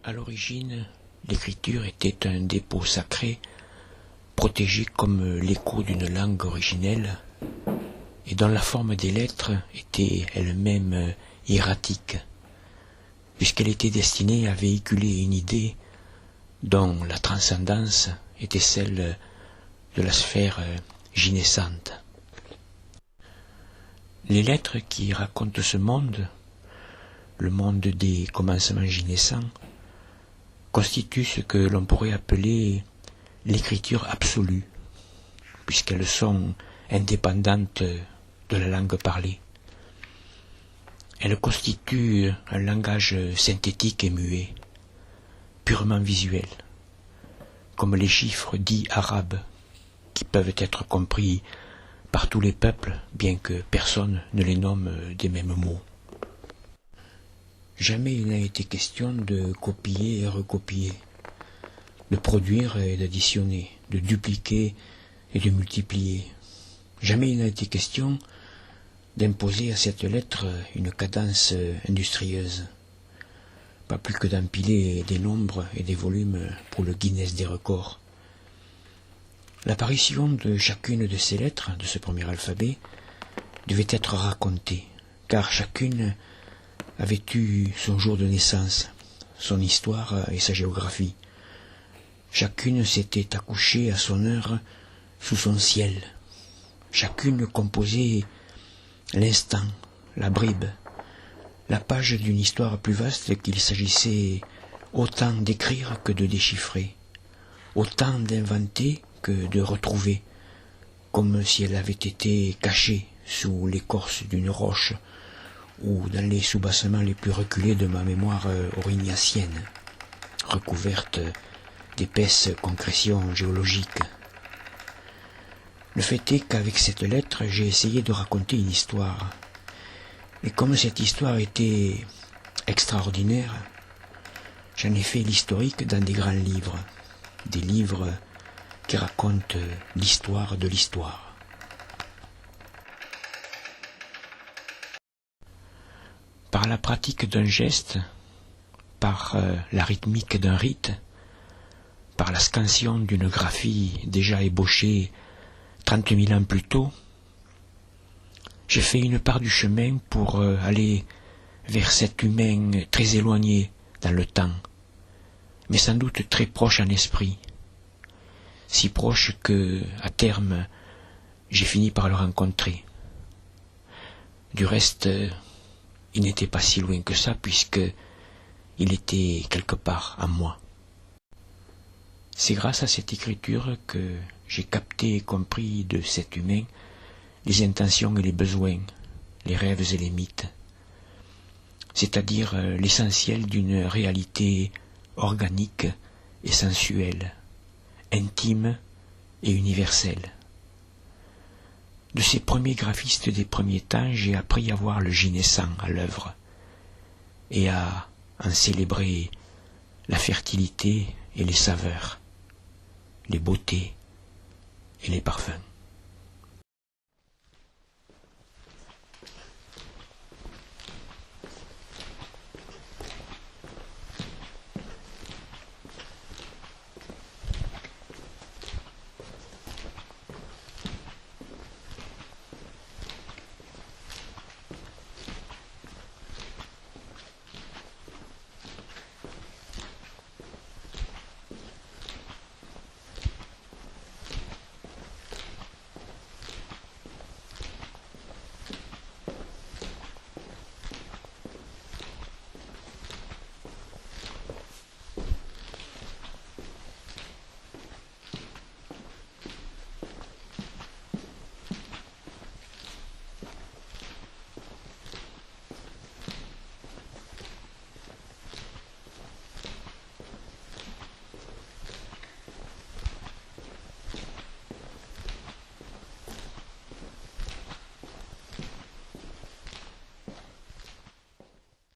À l'origine, l'écriture était un dépôt sacré, protégé comme l'écho d'une langue originelle, et dont la forme des lettres était elle-même hiératique, puisqu'elle était destinée à véhiculer une idée dont la transcendance était celle de la sphère gynescente. Les lettres qui racontent ce monde, le monde des commencements gynescents, constituent ce que l'on pourrait appeler l'écriture absolue, puisqu'elles sont indépendantes de la langue parlée. Elles constituent un langage synthétique et muet, purement visuel, comme les chiffres dits arabes, qui peuvent être compris par tous les peuples, bien que personne ne les nomme des mêmes mots. Jamais il n'a été question de copier et recopier, de produire et d'additionner, de dupliquer et de multiplier. Jamais il n'a été question d'imposer à cette lettre une cadence industrieuse, pas plus que d'empiler des nombres et des volumes pour le Guinness des records. L'apparition de chacune de ces lettres, de ce premier alphabet, devait être racontée, car chacune avait eu son jour de naissance, son histoire et sa géographie. Chacune s'était accouchée à son heure sous son ciel. Chacune composait l'instant, la bribe, la page d'une histoire plus vaste qu'il s'agissait autant d'écrire que de déchiffrer, autant d'inventer que de retrouver, comme si elle avait été cachée sous l'écorce d'une roche ou dans les soubassements les plus reculés de ma mémoire aurignacienne, recouverte d'épaisses concrétions géologiques. Le fait est qu'avec cette lettre, j'ai essayé de raconter une histoire. Et comme cette histoire était extraordinaire, j'en ai fait l'historique dans des grands livres, des livres qui racontent l'histoire de l'histoire. Par la pratique d'un geste, par la rythmique d'un rite, par la scansion d'une graphie déjà ébauchée 30 000 ans plus tôt, j'ai fait une part du chemin pour aller vers cet humain très éloigné dans le temps, mais sans doute très proche en esprit, si proche que, à terme, j'ai fini par le rencontrer. Du reste, il n'était pas si loin que ça, puisque il était quelque part en moi. C'est grâce à cette écriture que j'ai capté et compris de cet humain les intentions et les besoins, les rêves et les mythes, c'est-à-dire l'essentiel d'une réalité organique et sensuelle, intime et universelle. De ces premiers graphistes des premiers temps, j'ai appris à voir le gynescent à l'œuvre et à en célébrer la fertilité et les saveurs, les beautés et les parfums.